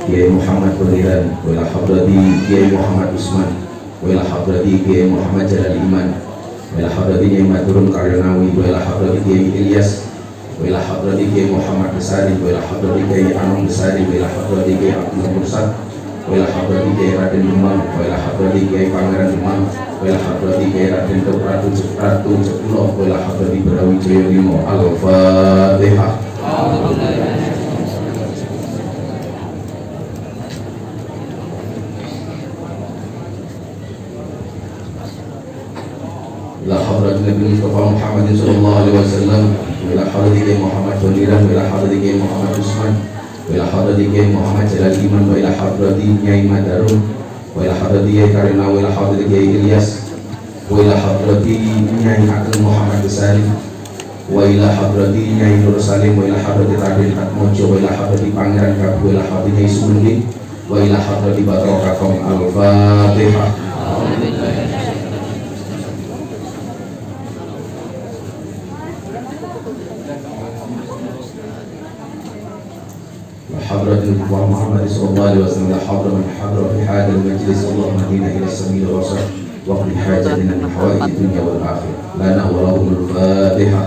Kiai Muhammad Beniran, wa ila hadrati Kiai Muhammad Usman, wa ila hadrati Kiai Muhammad Jalal Iman, wa ila hadrati Kiai Madrun Karyonawi, wa ila hadrati Kiai Ilyas, wa ila hadrati Kiai Muhammad Besari, wa ila hadrati Kiai Anung Besari, wa ila hadrati Kiai Abdul Mursad, wa ila hadrati Kiai Raden Umar, wa ila hadrati hadrati Kiai Pangeran Imam wa ila hadrati Kiai Raden Ratu Jekulo wa ila hadrati Brawijaya Limo. Al-Fatihah. ila hadrati Nabi Mustafa Muhammad sallallahu alaihi wasallam wa ila hadrati Kiai Muhammad Fadilan wa ila hadrati Kiai Muhammad Usman wa ila hadrati Kiai Muhammad Jalal Iman wa ila hadrati Nyai Madarun wa ila hadrati Kiai Karina wa ila hadrati Kiai Ilyas wa ila hadrati Nyai Ageng Muhammad Besari wa ila hadrati Nyai Nur Salim wa ila hadrati Raden Atmojo wa ila hadrati Pangeran Kabu wa ila hadrati Nyai Sumending wa ila hadrati Batrok Kakong. Al-Fatihah. حضرة النبي محمد صلى الله عليه وسلم لا حضر من حضر في هذا المجلس اللهم اهدنا الى السبيل الرشاد واقض حاجتنا من حوائج الدنيا والاخره لنا ولهم. الفاتحه.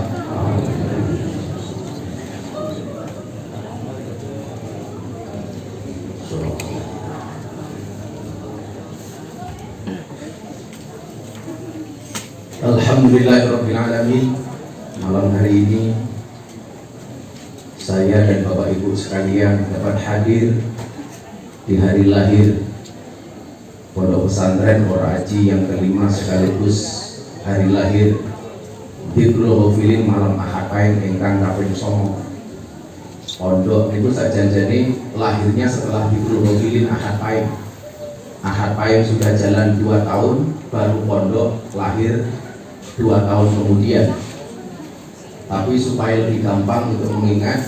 Alhamdulillahirabbil alamin. Malam hari ini saya dan Bapak Ibu sekalian dapat hadir di hari lahir Pondok Pesantren Ora Aji yang kelima, sekaligus hari lahir Dhikrul Ghafilin malam Ahad Paing ingkang kaping 9. Pondok niku sajanjane lahirnya setelah Dhikrul Ghafilin Ahad Paing. Ahad Paing sudah jalan 2 tahun, baru pondok lahir 2 tahun kemudian. Tapi supaya lebih gampang untuk mengingat,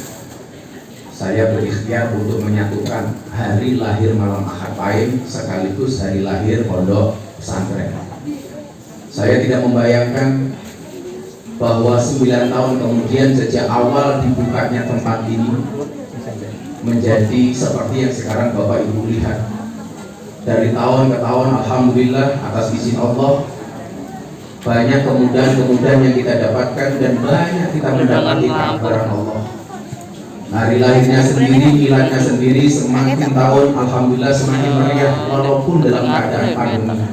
saya berikhtiar untuk menyatukan hari lahir malam Ahad Paing sekaligus hari lahir Pondok Pesantren. Saya tidak membayangkan bahwa 9 tahun kemudian sejak awal dibukanya tempat ini menjadi seperti yang sekarang Bapak Ibu lihat. Dari tahun ke tahun, alhamdulillah atas izin Allah, banyak kemudahan-kemudahan yang kita dapatkan dan banyak kita mendapati keakbaran Allah. Hari lahirnya sendiri, miladnya sendiri, semakin tahun alhamdulillah semakin meriah walaupun dalam keadaan pandemi.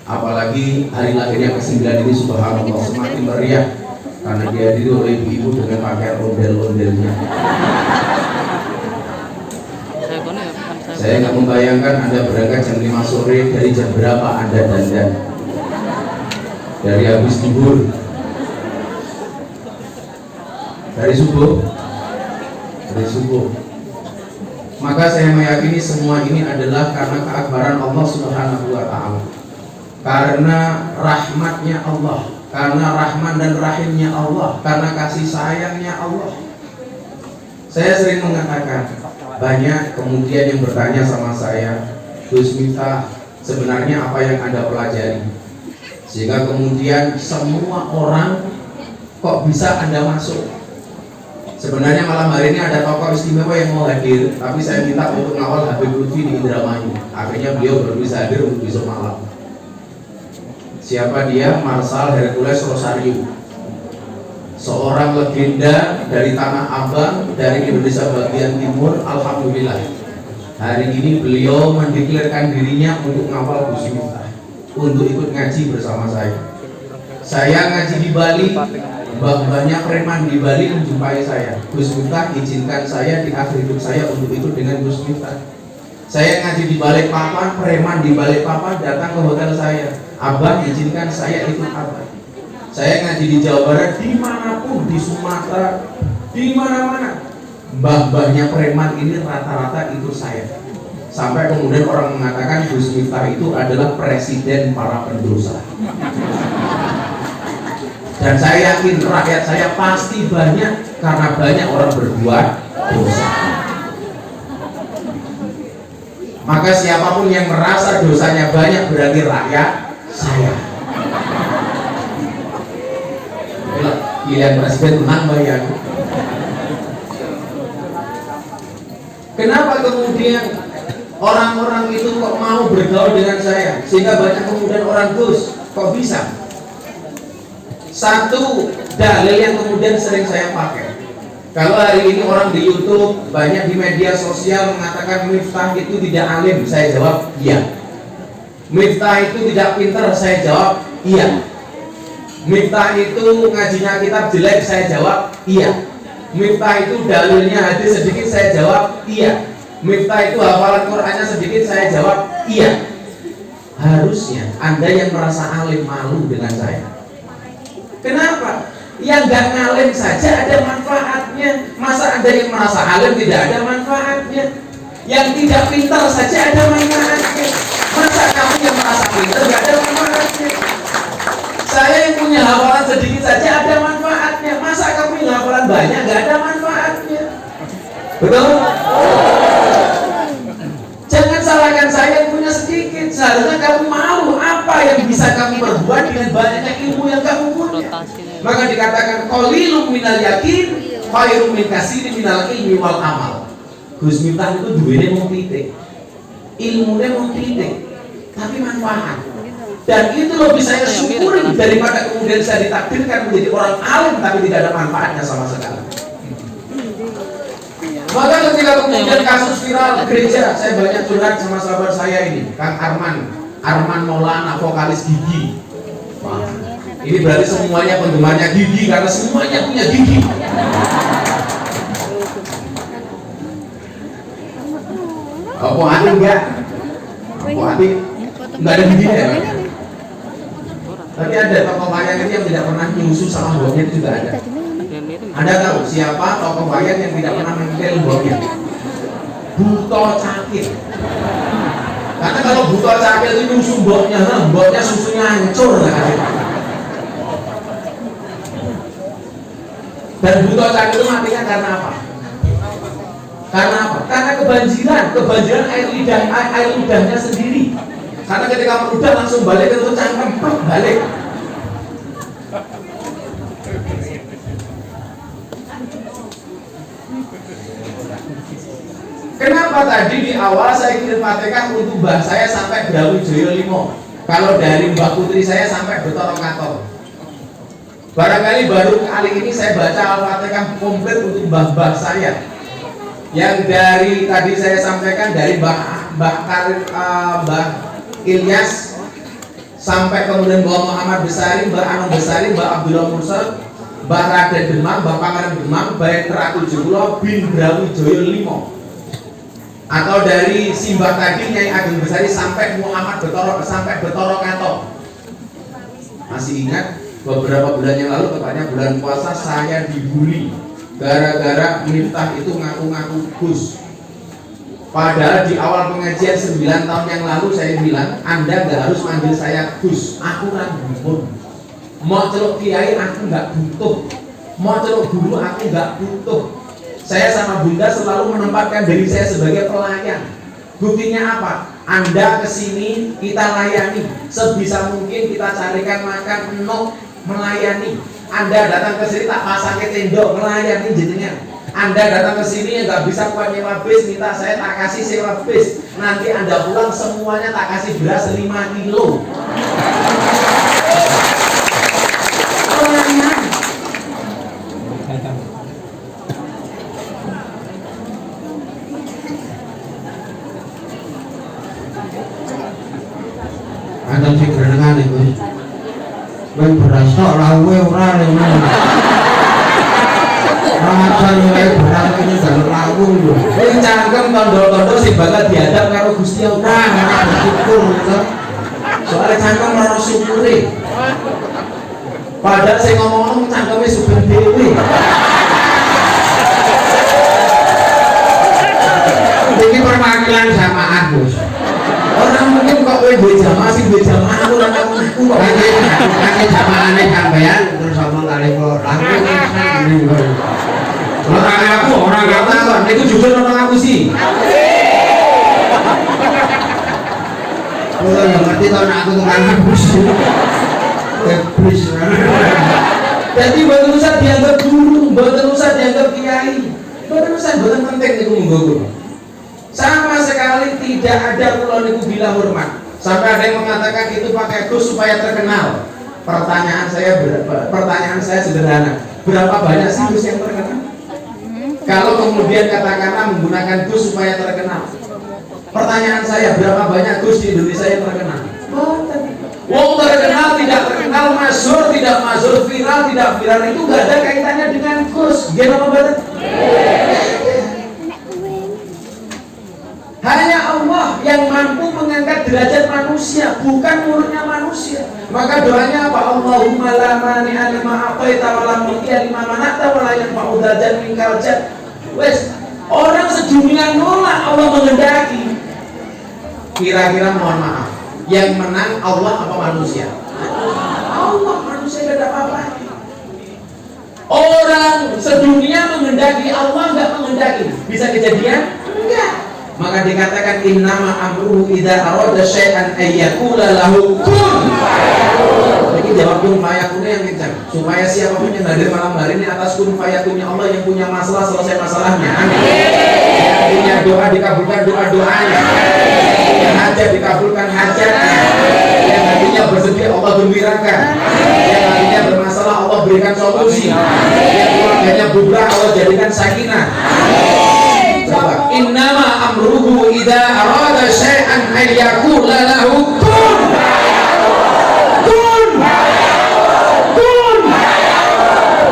Apalagi hari lahirnya ke-9 ini subhanallah semakin meriah karena dihadiri oleh ibu-ibu dengan pakaian ondel-ondelnya. Saya nggak membayangkan Anda berangkat jam 5 sore, dari jam berapa Anda dandan? Dari habis zuhur, dari subuh. Maka saya meyakini semua ini adalah karena keakbaran Allah Subhanahu wa ta'ala, karena rahmatnya Allah, karena rahman dan rahimnya Allah, karena kasih sayangnya Allah. Saya sering mengatakan, banyak kemudian yang bertanya sama saya, Gus Miftah, sebenarnya apa yang Anda pelajari sehingga kemudian semua orang kok bisa Anda masuk? Sebenarnya malam hari ini ada tokoh istimewa yang mau hadir, tapi saya minta untuk ngawal Habib Lutfi di Indramayu. Akhirnya beliau baru bisa hadir untuk besok malam. Siapa dia? Marsal Hercules Rosario, seorang legenda dari Tanah Abang, dari Indonesia bagian timur. Alhamdulillah hari ini beliau mendeklarasikan dirinya untuk ngawal Gus Miftah, untuk ikut ngaji bersama saya. Saya ngaji di Bali, banyak preman di Bali menjumpai saya. Gus Miftah, izinkan saya di akhir hidup saya untuk ikut dengan Gus Miftah. Saya ngaji di Balikpapan, preman di Balikpapan datang ke hotel saya. Abah, izinkan saya ikut Abah. Saya ngaji di Jawa Barat, dimanapun, di Sumatera, di mana-mana. Mbah-mbahnya preman ini rata-rata ikut saya. Sampai kemudian orang mengatakan Gus Miftah itu adalah presiden para pendosa. Dan saya yakin rakyat saya pasti banyak, karena banyak orang berbuat dosa. Maka siapapun yang merasa dosanya banyak berarti rakyat saya. Pilihan presiden menang bayar. Kenapa kemudian orang-orang itu kok mau bergaul dengan saya sehingga banyak kemudian orang Gus, kok bisa? Satu dalil yang kemudian sering saya pakai, kalau hari ini orang di YouTube, banyak di media sosial mengatakan Miftah itu tidak alim, saya jawab iya. Miftah itu tidak pintar, saya jawab iya. Miftah itu ngajinya kitab jelek, saya jawab iya. Miftah itu dalilnya hadis sedikit, saya jawab iya. Miftah itu hafalan Qur'annya sedikit, saya jawab iya. Harusnya Anda yang merasa alim malu dengan saya. Kenapa? Yang gak ngalim saja ada manfaatnya. Masa Anda yang merasa alim tidak ada manfaatnya? Yang tidak pintar saja ada manfaatnya. Masa kamu yang merasa pintar gak ada manfaatnya? Saya yang punya hafalan sedikit saja ada manfaatnya. Masa kamu yang hafalan banyak gak ada manfaatnya? Betul? Jangan salahkan saya yang punya sedikit. Seharusnya kamu malu apa yang bisa kamu perbuat dengan banyaknya ilmu yang kamu punya. Maka dikatakan qalilun minal yakin khairun min katsirin minal ilmi wal amal. Gus Miftah itu duwene mung titik. Ilmune mung titik, tapi manfaat. Dan itu lebih saya syukuri daripada kemudian saya ditakdirkan menjadi orang alim tapi tidak ada manfaatnya sama sekali. Maka ketika kemudian kasus viral gereja, saya banyak curhat sama sahabat saya ini, Kang Arman Maulana, vokalis Gigi. Wah, ini berarti semuanya penggemarnya Gigi karena semuanya punya Gigi. Apa hati enggak? Apa hati? Enggak ada Gigi ya? Tapi ada tokoh wayang ini yang tidak pernah nyusu sama mboknya itu juga ada. Anda tahu siapa tokoh wayang yang tidak pernah mengkel mboknya? Buto Cakil. Karena kalau Buto Cakil itu nyusu mboknya susunya hancur kan? Dan Buto Cakil itu matinya karena apa? Karena apa? Karena kebanjiran air lidahnya sendiri. Karena ketika meludah langsung balik ke cangkem, balik. Kenapa tadi di awal saya kirim Fatihah untuk mbah saya sampai Brawijaya 5? Kalau dari Mbak Putri saya sampai Betoro Kato. Barangkali baru kali ini saya baca Al-Fatihah komplit untuk mbah-mbah saya. Yang dari tadi saya sampaikan dari Mbah Ilyas sampai kemudian Mbah Muhammad Besari, Mbah Anung Besari, Mbah Abdullah Mursal, Mbah Raden Demang, Mbah Pangeran Demang, Baik Teraku Jekulo bin Brawijaya 5. Atau dari Simbah tadi Nyai Ageng Besari sampai Muhammad Betoro Kato. Masih ingat beberapa bulan yang lalu, tepatnya bulan puasa, saya dibully gara-gara Miftah itu ngaku-ngaku Gus. Padahal di awal pengajian 9 tahun yang lalu saya bilang, Anda gak harus manggil saya Gus, aku rambut. Mau celuk kiai aku gak butuh, mau celuk guru aku gak butuh. Saya sama Bunda selalu menempatkan diri saya sebagai pelayan. Buktinya apa? Anda kesini kita layani, sebisa mungkin kita carikan makan, melayani. Anda datang ke sini tak pasangnya tendok, melayani jenengan. Anda datang ke sini yang nggak bisa kuat nyewa bis, minta saya tak kasih sewa bis. Nanti Anda pulang semuanya tak kasih beras 5 kilo. Pelayan. Ada sing gerengan iku. Ben beras tok lawe ora rene. Rasa wae beras iki jalur lawu lho. Kowe cangkem tondo-tondo sing bakal diadab karo Gusti Allah. Ora bersyukur to. Soale cangkem ora syukure. Padahal sing ngomong-ngomong cangkeme sugih dhewe. Iki perwakilan jamaah, Bos. Orang mungkin kok kowe duwe jamaah sing duwe jamaah ora ngaku kok. Kaki jamaahane sampean terus ngomong kali kok langsung Orang ngaku kok niku jujur orang ngaku sih. Kulo yo ngerti to nek aku tukang bus. Bus. Jadi mboten usah dianggap guru, mboten usah dianggap kiai. Mboten usah, mboten penting niku monggo. Sama sekali tidak ada kula niku bila hormat. Sampai ada yang mengatakan itu pakai Gus supaya terkenal. Pertanyaan saya sederhana. Berapa banyak sih Gus yang terkenal? Kalau kemudian katakanlah menggunakan Gus supaya terkenal. Pertanyaan saya, berapa banyak Gus di Indonesia yang terkenal? masyhur tidak masyhur, viral tidak viral itu nggak ada kaitannya dengan Gus. Gimana apa betul? Hanya Allah yang mampu mengangkat derajat manusia, bukan mulutnya manusia. Maka doanya apa? Allahumma la mani'a lima a'taita wa la mu'tiya lima mana'ta wa la yanfa'u dzal minkal jad. Wes, orang sedunia nolak, Allah menghendaki. Kira-kira mohon maaf, yang menang Allah apa manusia? Allah, manusia gak ada apa-apa. Orang sedunia menghendaki, Allah nggak menghendaki. Bisa kejadian? Enggak. Maka dikatakan innama amruhu idza arada syai'an ay yaqula lahu kun. Jadi jawab kun fayakunnya yang kencang supaya siapapun yang hadir malam hari ini atas kun fayakunnya Allah yang punya masalah selesai masalahnya. Amin. Yang punya doa dikabulkan doa-doanya. Yang hajat dikabulkan hajatnya. Yang hatinya bersedih Allah gembirakan. Yang hatinya bermasalah Allah berikan solusi. Yang keluarganya bubrah Allah jadikan sakinah. Coba, innama amruhu idza arada syai'an ay yaqula lahu kun. Kun. Kun.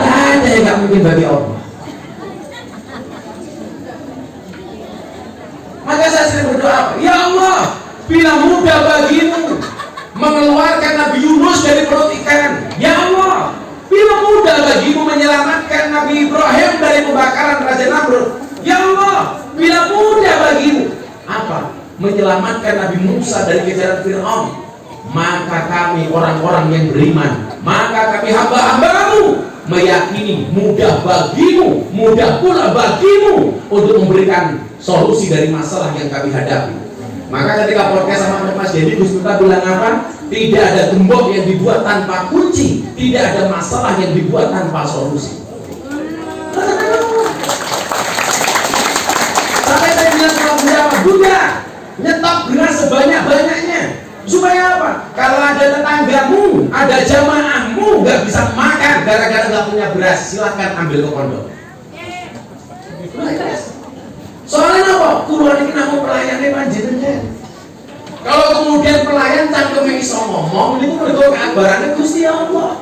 Ada yang nggak mungkin bagi Allah. Maka saya sering berdoa, ya Allah, bila mudah bagimu mengeluarkan Nabi Yunus dari perut ikan, ya Allah, bila mudah bagimu menyelamatkan Nabi Ibrahim dari pembakaran Raja Namrud, ya Allah, bila mudah bagimu apa? Menyelamatkan Nabi Musa dari kejaran Fir'aun, maka kami orang-orang yang beriman, maka kami hamba-hambamu meyakini mudah bagimu, mudah pula bagimu untuk memberikan solusi dari masalah yang kami hadapi. Maka ketika podcast sama Mas Dedi, Gus Miftah bilang apa? Tidak ada gembok yang dibuat tanpa kunci, tidak ada masalah yang dibuat tanpa solusi. Sampai saya bilang sama Bunda, nyetok beras sebanyak-banyaknya. Supaya apa? Kalau ada tetanggamu, ada jamaahmu nggak bisa makan gara-gara nggak punya beras, silahkan ambil ke pondok. Soalnya apa? Kulo ini namun pelayannya panjenengan. Kalau kemudian pelayan cangkeme iso ngomong, itu mergo keakbarannya Gusti Allah.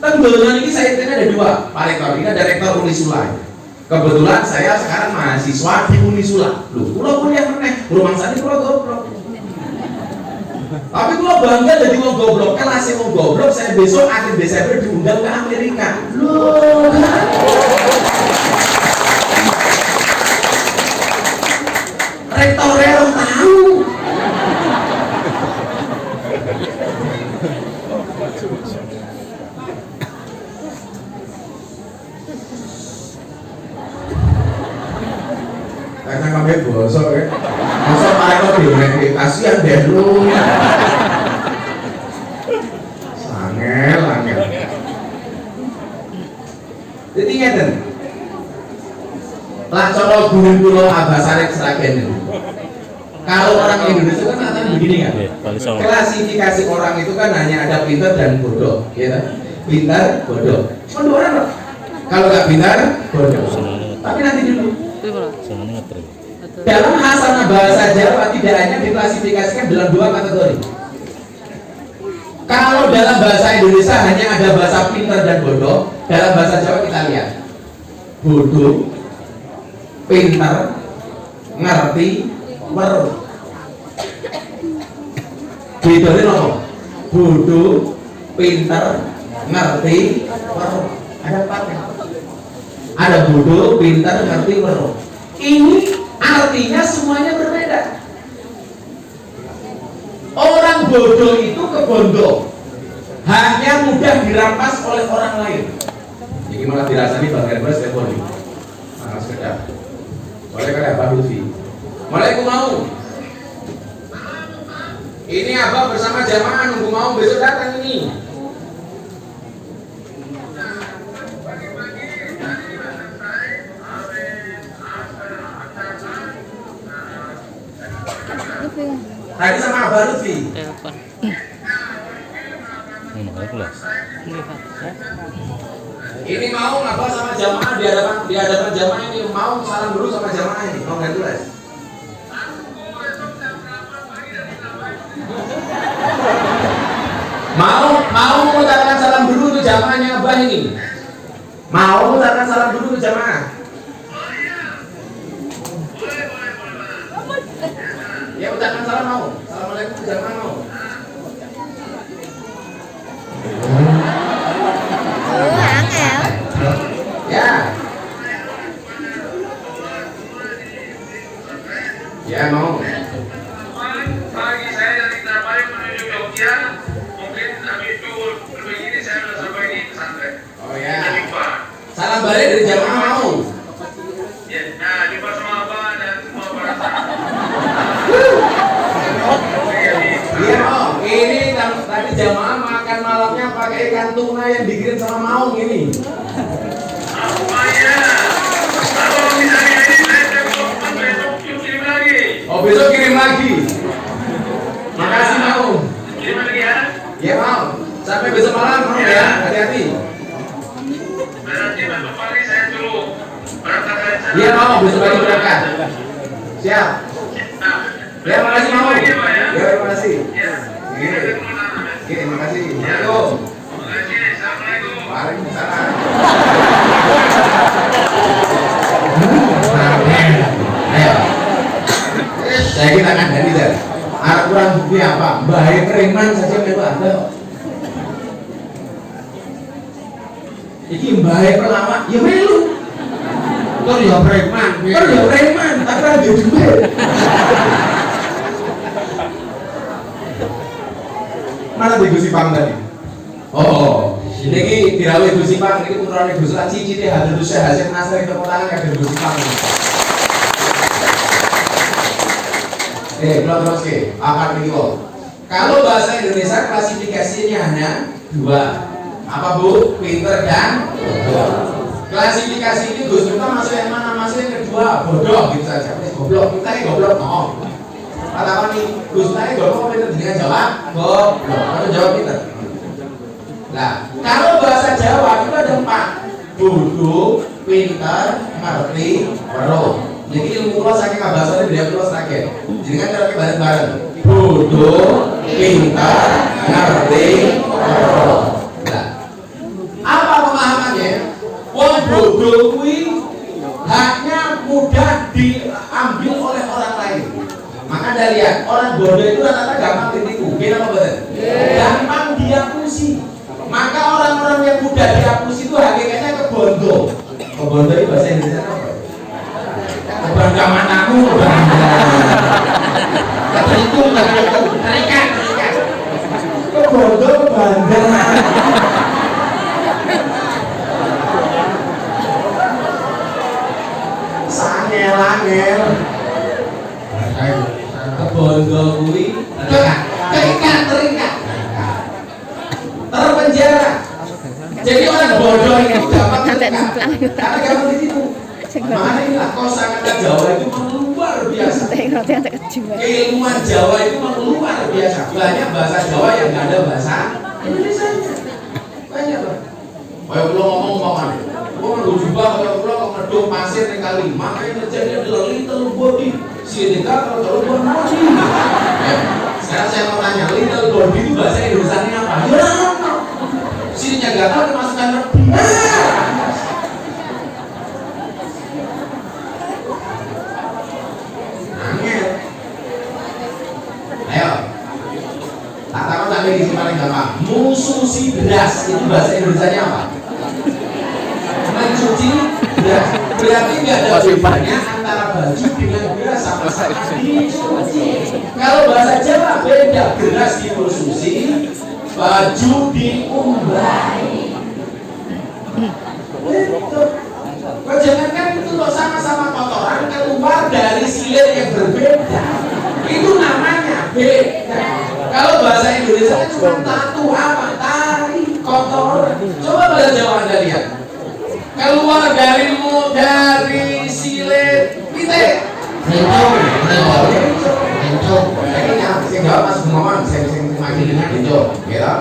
Tenggelan ini saya ada dua, Pak Rektor. Ini ada Rektor Unisula. Kebetulan saya sekarang mahasiswa di Unisula. Loh, kulo kuliah meneh, rumah sana kulo goblok. Tapi kulo bangga jadi wong goblok. Kelas wong goblok, saya besok akhir Desember diundang ke Amerika. Loh. Rektor Rel tahu. Karena kami bosok ya. Bosok Rektor di kasihan deh lu. Angel. Jadi ngeten. Lah cara guru kula Abah Sarek Sragen itu. Kalau orang Indonesia kan katanya begini kan. Klasifikasi orang itu kan hanya ada pintar dan bodoh, ya kan? Pintar, bodoh. Cuma dua orang loh. Kalau nggak pintar, bodoh. Tapi nanti dulu. Dalam hasanah bahasa Jawa tidak hanya diklasifikasikan dalam dua kategori. Kalau dalam bahasa Indonesia hanya ada bahasa pintar dan bodoh, dalam bahasa Jawa kita lihat bodoh, pintar, ngerti, weruh. Bedanya apa? Bodoh, pintar, ngerti, weruh. Ada empatnya. Ada bodoh, pintar, ngerti, weruh. Ini artinya semuanya berbeda. Orang bodoh itu kebodoh, hanya mudah dirampas oleh orang lain. Jadi malah dirasani bagian beras telepon. Sangat sekedar. Boleh kali Abah Lutfi. Mulai mau. Ini Abah bersama jamaah nunggu mau besok datang ini. Tadi sama Abah Lutfi. Ini mau Abah sama jamaah di hadapan jamaah ini mau salam dulu sama jamaah ini. Mau nggak tulis? Mau Mau mengucapkan salam dulu untuk jamaahnya Abah ini? Mau mengucapkan salam dulu untuk jamaah? Ya ucapkan salam mau. Assalamualaikum jamaah mau. Ya. Ya mau. Pagi saya dari Tapai menuju Jogja. Mungkin habis itu begini saya sudah sampai di pesantren. Oh ya. Kita jumpa. Salam balik dari jamaah mau. Ya, nah jumpa sama Abah dan semua para sahabat. Iya mau. Ini tadi jamaah makan malamnya pakai ikan tuna yang dikirim sama Maung ini. Apa ya? Kalau misalnya ini saya besok kirim lagi. Oh besok kirim lagi. Makasih Maung. Kirim lagi ya. Iya mau. Sampai besok malam mau ya. Hati-hati. Nanti besok pagi saya suruh berangkat dari sana. Iya mau. Besok pagi berangkat. Siap. Nah, Ya makasih Maung. lagi, Pak, ya. Ya terima kasih. Ya. Oke. Oke terima kasih. Assalamualaikum. Terima kasih. Assalamualaikum. Waalaikumsalam. Ayo. Saya kita akan dari dan arah kurang bukti apa? Bahaya preman saja memang ada. Iki bahaya pelama, ya melu. Tur ya preman. Kan ya preman, tapi ada duit. Mana di Gusipang tadi? Oh, ini dirawat Gusipang, ini putra Gus Laci, citi hadir Syekh Hasyim Nasr itu tangan kader Gusipang. Belum terus ke, apa ini kok? Kalau bahasa Indonesia klasifikasinya hanya dua, apa Bu? Pinter dan bodoh. Klasifikasi ini Gus kita masuk yang mana? Masuk yang kedua, bodoh gitu saja. Goblok, kita ini goblok, no. Katakan nih, Gus kita ini goblok, pinter dengan jawab goblok, atau jawab pinter. Nah, kalau bahasa Jawa itu ada 4, bodoh, pinter, ngerti, weruh. Jadi ilmu kula saking bahasane dia kula sakit. Jenengan cara bareng-bareng. Bodoh, pintar, ngerti, weruh. Nah, apa pemahamannya? Wong bodoh kuwi haknya mudah diambil oleh orang lain. Maka Anda lihat, orang bodoh itu rata-rata gampang ditipu. Gimana apa betul? Gampang diapusi. Maka orang-orang yang mudah diapusi itu hakikatnya kebondo. Kebondo itu bahasa Indonesia apa? Bangga matamu, bangga. Itu terikat. Kok bodoh bangga. Sangel. Kebondo kuwi terikat. Terpenjara. Jadi orang bodoh itu gampang terikat. Karena gampang ditipu. Makanya inilah kosakata Jawa itu luar biasa. Keilmuan Jawa itu luar biasa. Banyak bahasa Jawa yang nggak ada bahasa Indonesia. Banyak loh. Kayak pulau ngomong-ngomongan. Gua mau jubah kalau pulau ngeduk pasir yang kali. Makanya terjadi adalah little body. Sehingga kalau body. Sekarang saya mau tanya, little body itu bahasa Indonesia apa? Ya, sininya nggak tahu dimasukkan lebih. Ayo, tak tahu sampai di sini paling gampang. Mususi beras itu bahasa Indonesia apa? Mencuci beras. Berarti nggak ada bedanya antara baju dengan beras sama-sama dicuci. Kalau bahasa Jawa beda, beras dikonsumsi, baju diumbai. Kau jangankan itu loh sama-sama kotoran keluar dari silir yang berbeda. Itu namanya beda. Kalau bahasa Indonesia kan cuma tatu apa? Tari, kotor. Coba bahasa Jawa Anda lihat. Keluar dari silir pitik. Sehingga Mas Gumawan saya makin dengan itu, gitu.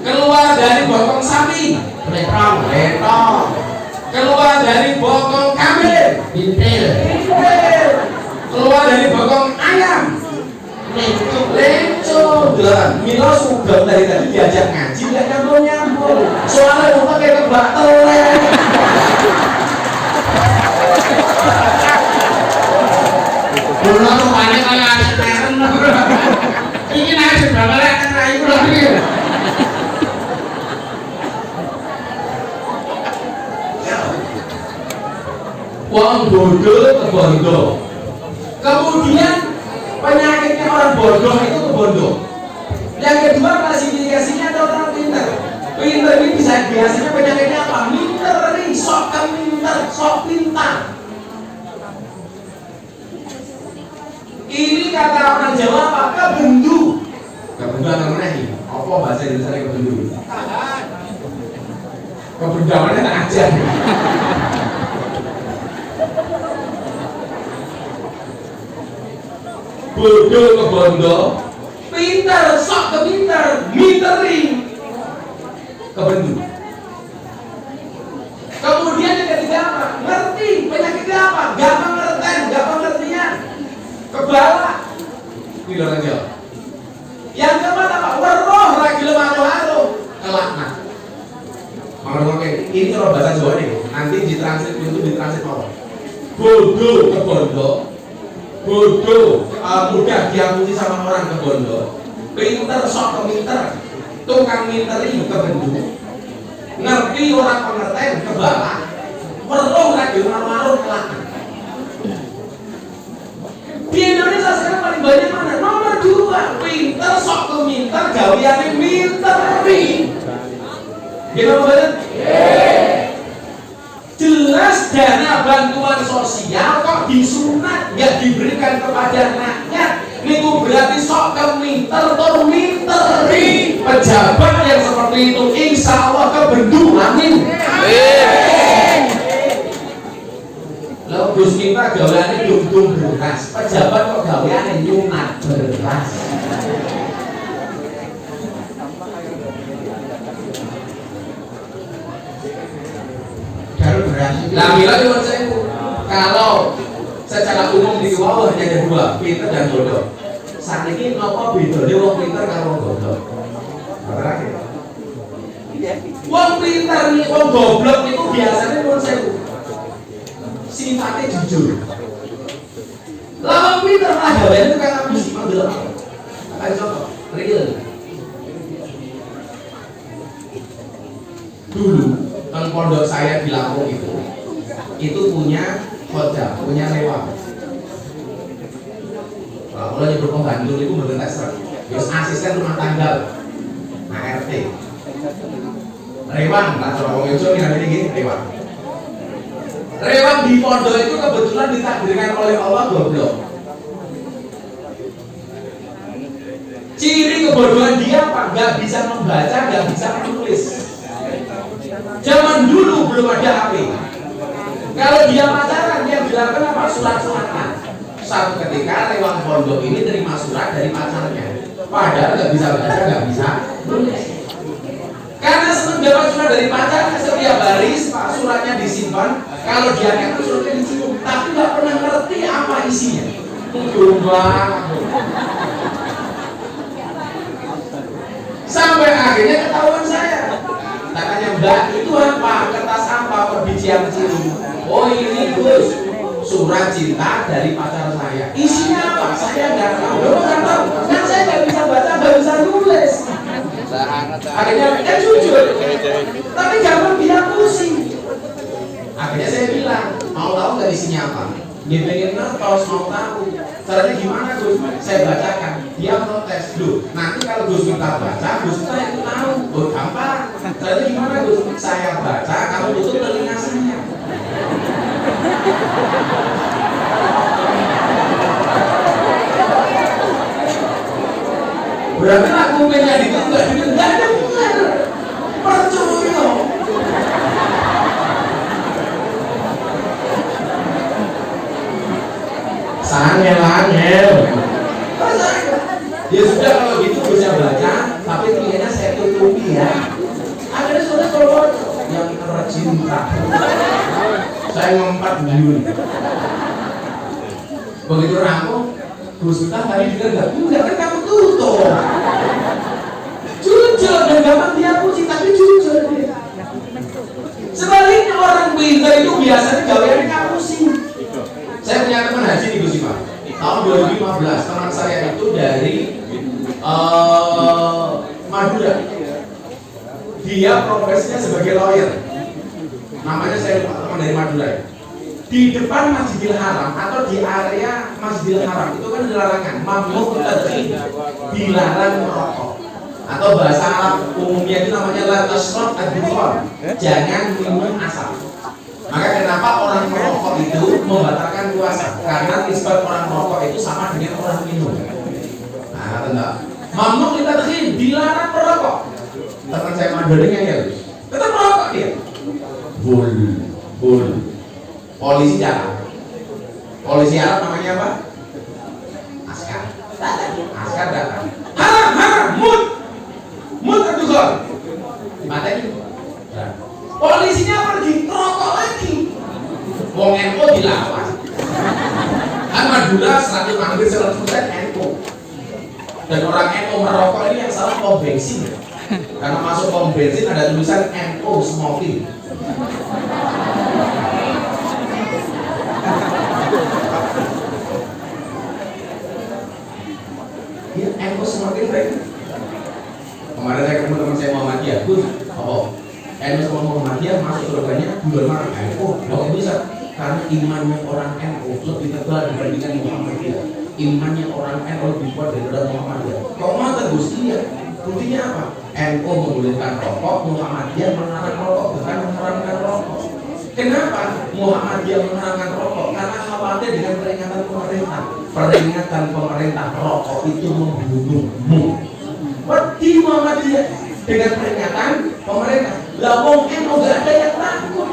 Keluar dari bokong sapi, letong. Keluar dari bokong kambing, bintil. Keluar dari bokong ayam, lenco. Dan Milo sudah dari tadi diajak ngaji, nggak nyambung. Soalnya lu pakai kebak telek. Kulo tuh banyak kayak asisten. Iki nek sebabane kan rai kulo iki. Wong bodoh ke bondo. Kemudian penyakitnya orang bodoh itu ke bondo. Yang kedua klasifikasinya ada orang pintar. Pintar ini bisa biasanya penyakitnya apa? Minter nih, sok keminter, sok pintar. Ini kata orang Jawa apa? Kebendu. Kebendu apa nih? Apa bahasa Indonesia kebendu? Kebendu mana tak aja. Bodoh ke bondo, pintar, sok ke pintar, mitering kebendu. Kemudian yang ketiga apa? Ngerti, penyakitnya apa? Gampang ngerten, gampang pengertian, kebala. Ini orang Jawa. Yang keempat apa? Weroh, lagi lemah-lemah, kelaknat. Makanya ini kalau bahasa Jawa nih, nanti ditranslate untuk ditranslate apa? Bodoh ke bondo, bodoh mudah diampuni sama orang ke bondo, pinter sok ke minter, tukang minteri ke bendu, ngerti orang pengertian ke bala, weruh lagi marung kelakar. Di Indonesia sekarang paling banyak mana? Nomor 2, pinter sok ke minter, gawiane minteri. Gimana banget? Jelas dana bantuan sosial kok disunat nggak diberikan kepada rakyat. Niku berarti sok keminter atau minteri pejabat yang seperti itu insya Allah kebendu. Amin. Lalu Gus kita gaweane dung beras, pejabat kok gaweane nyunat beras. Nah, bila cuma saya kalau secara umum di bawah hanya ada 2, pinter dan bodoh. Saat ini nopo bedanya wong pinter karo wong bodoh? Terakhir. Wong pinter nih, wong goblok itu biasanya menurut saya sifatnya jujur. Lawan pinter lah gawean itu kayak ambisi manggil apa? Kayak contoh, real. Dulu teng pondok saya di Lampung itu punya khoja, punya lewat. Kalau nyebut pembantu itu mboten tes, terus asisten rumah tangga, ART. Rewan, lah coba wong Indonesia namanya gini, Rewan. Rewan di pondok itu kebetulan ditakdirkan oleh Allah goblok. Ciri kebodohan dia apa? Gak bisa membaca, gak bisa menulis. Zaman dulu belum ada HP. Kalau dia pacaran, dia bilang apa? Surat-suratan. Satu ketika lewat pondok ini terima surat dari pacarnya. Padahal nggak bisa baca, nggak bisa nulis. Karena senang dapat surat dari pacarnya, setiap hari suratnya disimpan. Kalau dia nggak suratnya dicium, tapi nggak pernah ngerti apa isinya. Banget. Sampai akhirnya ketahuan saya. Tanya Mbak, itu apa? Kertas apa? Perbijian kecil. Oh ini Gus, surat cinta dari pacar saya. Isinya apa? Saya nggak tahu. Nggak tahu. Kan saya nggak bisa baca, nggak bisa nulis. Akhirnya dia jujur, tapi jangan dia pusing. Akhirnya saya bilang, mau tahu nggak isinya apa? Dia pengen ngertos, mau tahu. Caranya gimana Gus? Saya bacakan. Dia protes, loh. Nanti kalau Gus minta baca, Gus minta itu tahu. Oh gampang. Caranya gimana Gus? Saya baca, kamu tutup telinga saya. Berarti aku punya itu nggak ada benar. Percuma. Angel. Ya sudah kalau gitu bisa baca, tapi telinganya saya tutupi ya. Akhirnya sudah keluar yang tercinta. Saya ngompat dulu. Begitu rampung, Gus Miftah tadi juga enggak kan kamu tutup. Jujur dan gampang dihapus. Madura. Dia profesinya sebagai lawyer. Namanya saya lupa, teman dari Madura. Di depan Masjidil Haram atau di area Masjidil Haram itu kan ada larangan mamnu tadkhir, dilarang merokok. Atau bahasa Arab umumnya itu namanya la tashrab ad-dukhan, jangan minum asap. Maka kenapa orang merokok itu membatalkan puasa? Karena nisbat orang merokok itu sama dengan orang minum. Nah, kata enggak. Mamnu tadkhir, dilarang merokok. Teman saya Maduranya ya, tetap merokok dia. Bul. Polisi Arab. Polisi Arab namanya apa? Askar datang. Haram, mut kedua. Dimatain. Polisinya pergi, rokok lagi. Wong NU dilawan. Kan Madura 100% NU. Dan orang NU merokok ini yang salah pom bensin. Karena masuk pom bensin ada tulisan NU smoking. Ya, NU semakin baik. Kemarin saya ketemu teman saya Muhammadiyah, Gus, NU sama Muhammadiyah masuk surganya bulan Maret. Kalau bisa, karena imannya orang NU lebih tebal dibandingkan Muhammadiyah. Imannya orang NU lebih kuat daripada Muhammadiyah. Kok mata Gus? Iya. Buktinya apa? NU membolehkan rokok, Muhammadiyah melarang rokok, bukan mengharamkan rokok. Kenapa Muhammadiyah melarang rokok? Karena khawatir dengan peringatan pemerintah. Peringatan pemerintah rokok itu membunuhmu. Wedi Muhammadiyah dengan peringatan pemerintah. Lah wong NU gak ada yang takut.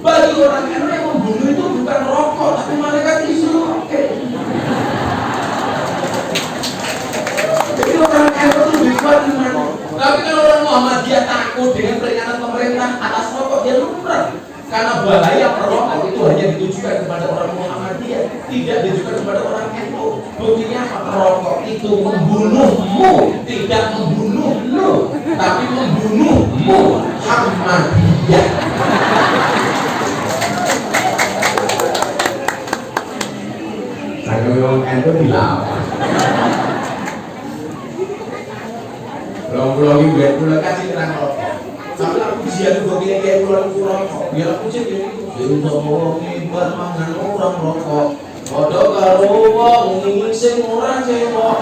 Bagi orang NU yang membunuh itu bukan rokok, tapi malaikat isu. Jadi orang NU itu lebih kuat iman. Tapi kalau orang Muhammadiyah takut dengan peringatan pemerintah atas rokok, dia lumrah. Karena bahaya perokok itu hanya ditujukan kepada orang Muhammadiyah, tidak ditujukan kepada orang NU. Buktinya apa? Rokok itu membunuhmu, tidak membunuh lu, tapi membunuh Muhammadiyah. Saya orang NU dilawan. Pulang ini pulang kasih terang rokok. Tapi aku ujian juga kayak pulang rokok. Biar aku jadi untuk orang hebat mangan orang rokok. Padha karo wong sing ora cewek.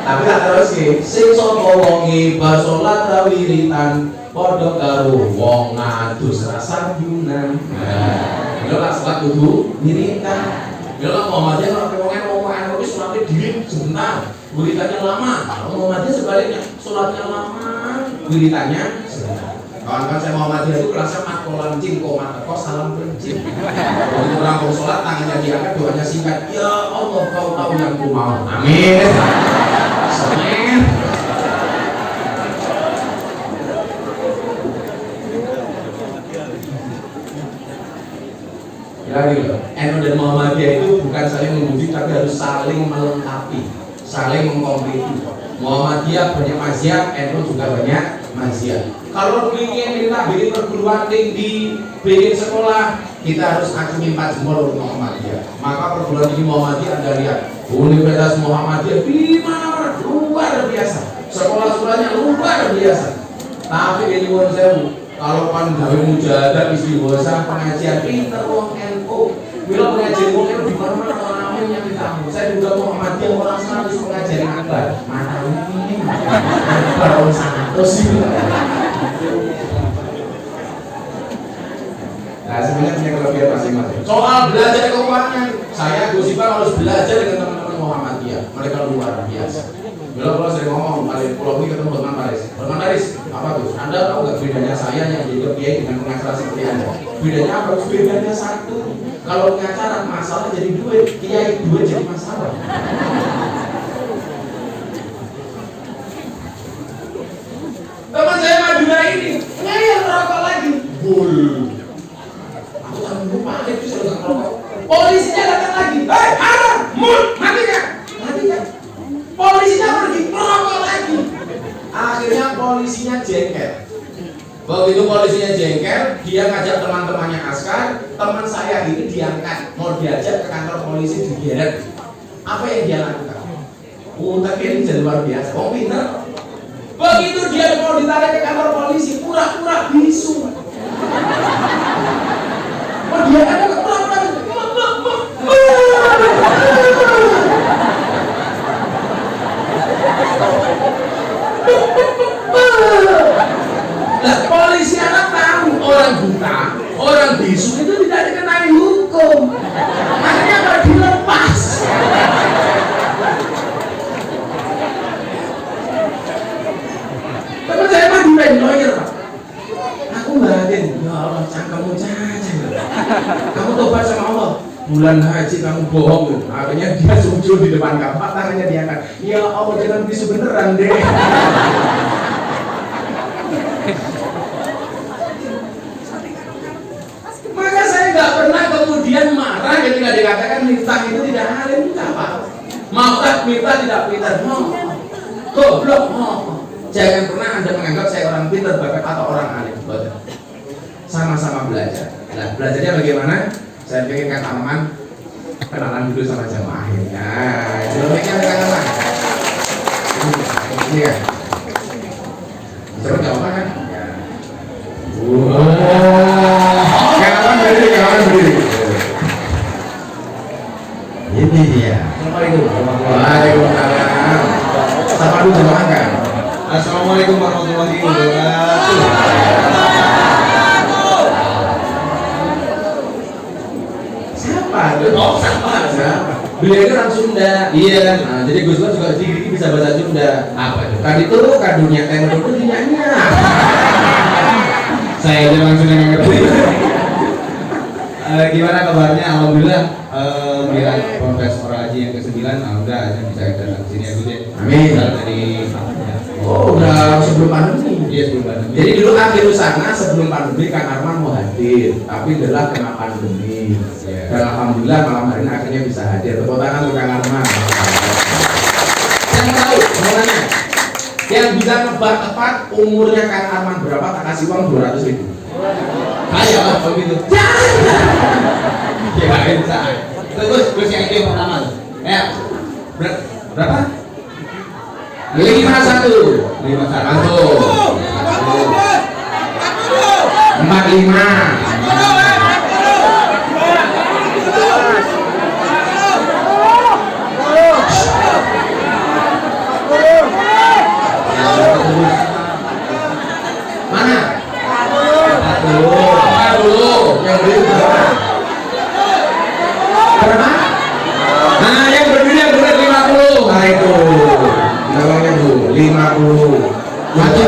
Tapi tak terus sing sapa wong hebat salat ra wiritan. Padha karo wong ngadus rasa yunan. Nah, lha salat kudu wiritan. Kalau Muhammadiyah kalau pengen wis sholatnya diri sebentar, wiritannya lama. Kalau Muhammadiyah sebaliknya, sholatnya lama, wiritannya sebentar. Kawan-kawan saya Muhammadiyah itu kelasnya makolan cingko mateko salam kencing. Kalau orang mau sholat tangannya diangkat, doanya singkat. Ya Allah kau tahu yang ku mau. Amin. Amin. Lagi loh, NU dan Muhammadiyah itu bukan saling membujuk tapi harus saling melengkapi, saling mengkompleti. Muhammadiyah banyak maziat, NU juga banyak maziat. Kalau ingin minta bikin perguruan tinggi, bikin sekolah, kita harus acungi 4 jempol untuk Muhammadiyah. Maka perguruan tinggi Muhammadiyah Anda lihat, Universitas Muhammadiyah di mana luar biasa, sekolah-sekolahnya luar biasa. Tapi ini pun saya kalau kan gawe mujahadah istighosah pengajian pinter wong NU. Bila pengajian wong NU di mana-mana ramai yang ditamu. Saya juga Muhammadiyah orang 100 pengajian akbar. Mana ini? Baru 100 sih. Nah, sebenarnya punya kelebihan masing-masing. Soal belajar keuangan, saya Gus Ipang harus belajar dengan teman-teman Muhammadiyah. Mereka luar biasa. Kalau saya ngomong, pulau ini ketemu Bang Paris. Bang Paris, apa tuh? Anda tahu nggak bedanya saya yang jadi kiai dengan pengacara seperti Anda? Bedanya apa? Bedanya satu. Kalau pengacara masalah jadi duit, kiai duit jadi masalah. Teman saya Madura ini, ngayal rokok lagi. Bul. Aku tak lupa, itu saya nggak rokok. Polisinya datang lagi. Haram, mati kan? Mati kan? Polisinya pergi, merokok lagi. Akhirnya polisinya jengkel. Begitu polisinya jengkel, dia ngajak teman-temannya askar, teman saya ini diangkat, mau diajak ke kantor polisi digeret. Apa yang dia lakukan? Tapi ini jadi luar biasa. Oh pintar. Begitu dia mau ditarik ke kantor polisi, pura-pura bisu. Oh dia ada pura-pura Nah, polisi anak tahu orang buta, orang bisu itu tidak dikenai hukum. Makanya nggak dilepas. Teman saya mah di lawyer Pak. Aku batin, ya Allah cangkemmu cacat. Kamu tobat sama Allah. Bulan haji kamu bohong. Akhirnya dia sujud di depan Ka'bah, tangannya diangkat. Ya Allah jangan bisu beneran deh. Maka saya nggak pernah kemudian marah ketika dikatakan miftah itu tidak halal. Apa? Miftah tidak pintar. Goblok. Jangan pernah Anda menganggap saya orang pintar bahkan atau orang alim. Sama-sama belajar. Nah, belajarnya bagaimana? Saya pengen Kang Arman kenalan dulu sama jamaahnya. Jeleknya Kang Arman. Ini kan. Coba nggak apa kan? Kang Arman berdiri. Ini dia. Assalamualaikum. Waalaikumsalam. Sapa dulu jamaah kan? Assalamualaikum warahmatullahi wabarakatuh. Siapa? Oh, siapa? Beliau itu orang Sunda. Iya. Nah, jadi Gus Dur juga sedikit bisa bahasa Sunda. Apa itu? Tadi itu kadunya teh itu dinyanyi. Saya aja langsung yang ngerti. Gimana kabarnya? Alhamdulillah. Melihat Profesor Haji yang ke-9, udah bisa datang ke sini ya Gus ya. Amin. Dari Oh, udah sebelum pandemi. Iya sebelum pandemi. Jadi dulu akhir sana sebelum pandemi Kang Arman mau hadir, tapi adalah kena pandemi. Dan alhamdulillah malam hari ini akhirnya bisa hadir. Tepuk tangan untuk Kang Arman. Yang tahu, mau nanya, yang bisa nebak tepat umurnya Kang Arman berapa? Tak kasih uang 200.000. Ayo lah kalau gitu. Kirain saya. Terus yang itu yang pertama. Ya. Berapa? 51. 51. 45. Mana? 40. Yang beli berapa? Berapa? Nah, yang berbeda yang benar 50. Nah itu. Namanya Bu, 50. Maju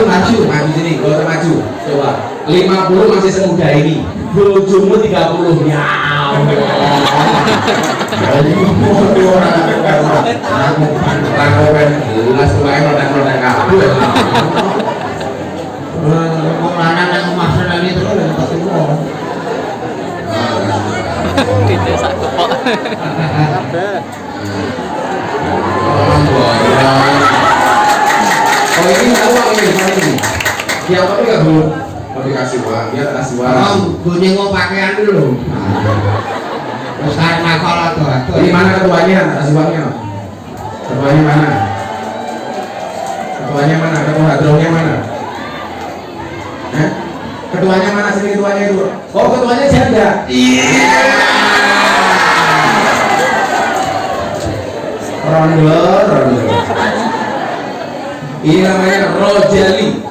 sini, kalau maju. Coba. 50 masih semuda ini. Bojomu 30. Ya Allah. Jadi ngomong orang. Aku pantaran jelas tuae rodang-rodang kabeh. Wong lanang nang omah senane terus lha tak temu. Tidak satu kok. Oh ini tahu uang ini gimana ini? Dia apa enggak Bu? Mau dikasih uang, dia tak kasih uang. Gue nyengok pakaian dulu. Terus tarik nakal atau Ini mana ketuanya? Tak kasih uangnya. Ketuanya mana? Ketuanya mana? Ketua hadrohnya mana? Ketuanya mana? Sini ketuanya itu. Oh ketuanya janda. Iya. Rondo. Ini namanya Rojali.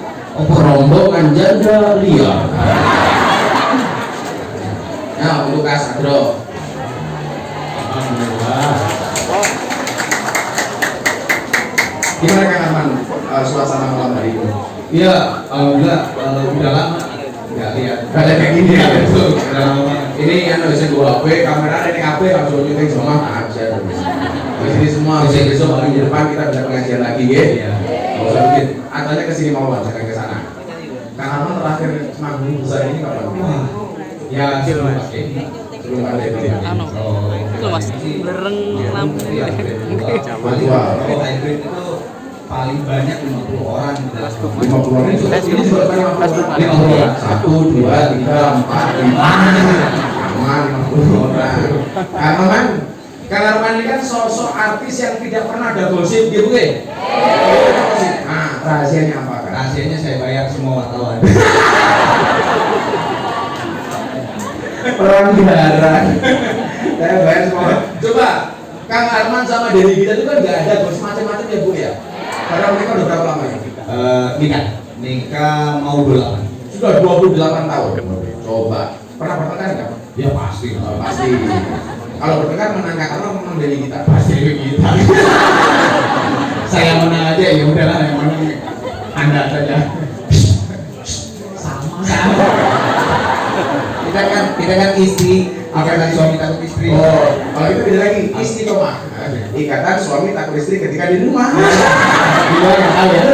Rombongan janda liar. Nah, untuk Kasadro. Alhamdulillah. Gimana Kang Arman suasana malam hari ini? Iya, alhamdulillah. Kalau udah lama nggak lihat. Gak ada kayak gini ya. Betul. Udah lama. Ini anu bisa gua HP, kamera ini HP langsung nyuting semua aja. Di sini semua besok minggu depan kita bisa pengajian lagi ya. Iya. Kalau usah bikin, atanya ke sini mau jangan ke sana. Kang Arman terakhir manggung besar ini kapan? Wah. Ya, sebelum Sebelum ada ini. Anu. Oh, Itu Mas, lereng lampu. Iya, kalau hybrid itu paling banyak 50 orang. 50 orang itu. Ini juga 50 orang. 1, 2, 3, 4, 5. Arman 50 orang. Arman, Kang Arman ini kan sosok artis yang tidak pernah ada gosip gitu ya. Nah, rahasianya apa kan? Rahasianya saya bayar semua wartawan. Orang jarang. Saya bayar semua. Coba Kang Arman sama Dewi Gita itu kan nggak ada gosip macam-macam ya Bu ya. Karena mereka udah berapa lama ya? Nikah mau 28. Sudah 28 tahun. Coba pernah bertengkar nggak? Ya pasti. Pasti. Kalau bertengkar menang Kang Arman menang Dewi Gita. Pasti begitu. Saya menang aja ya udahlah yang menang Anda saja. Sama. Kita kan istri, ikatan suami takut istri. Oh, kalau itu beda lagi istiqomah. Ikatan suami takut istri ketika di rumah. Gimana kalian?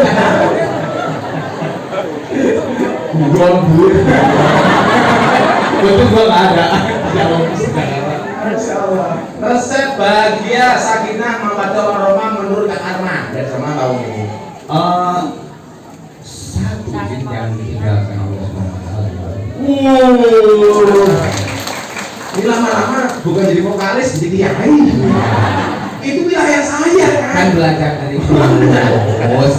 Bukan bu. Itu gua nggak ada. Masya Allah. Resep bahagia sakinah mawaddah warahmah menurut Kang Arman dari sama tahun ini. Satu yang ditinggalkan Allah SWT. Ini lama-lama bukan jadi vokalis, jadi kiai. Itu wilayah saya kan. Kan belajar dari bos.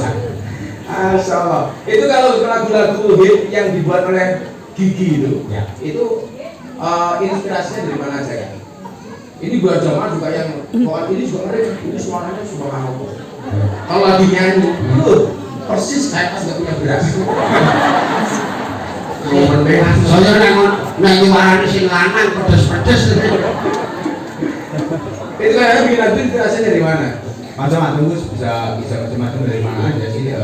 Masya Allah. Itu kalau lagu-lagu hit yang dibuat oleh Gigi itu, Ya. itu inspirasinya dari mana aja kan? Ini buat jamaah juga yang vokal ini juga keren. Ini suaranya subhanallah. Kalau lagi nyanyi, persis kayak pas gak punya beras. Soalnya nyanyi warna sing lanang pedes-pedes. Itu kan bikin lagu inspirasinya dari mana? Macam-macam Gus, bisa macam-macam dari mana aja sih.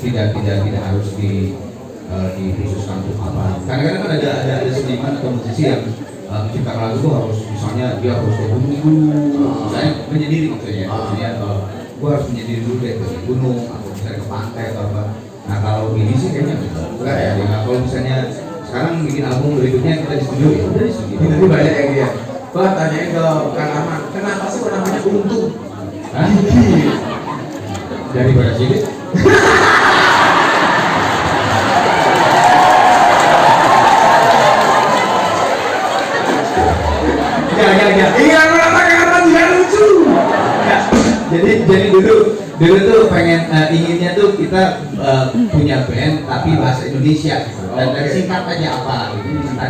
Tidak harus dikhususkan untuk apa. Kadang-kadang kan ada seniman atau musisi yang menciptakan lagu itu harus misalnya dia harus ke gunung, misalnya menyendiri gitu ya. Misalnya gua harus menyendiri dulu deh ke gunung atau misalnya ke pantai atau apa. Nah kalau ini sih kayaknya enggak ya. Nah, kalau misalnya sekarang bikin album berikutnya kita di studio ya udah di studio. Nanti banyak yang dia. Bah tanyain ke Kang Arman, kenapa sih kok namanya Untung? Daripada sini. Ya. Ini Kang Arman juga lucu. Jadi dulu tuh pengen inginnya tuh kita punya band tapi bahasa Indonesia gitu. Dan singkat aja apa gitu.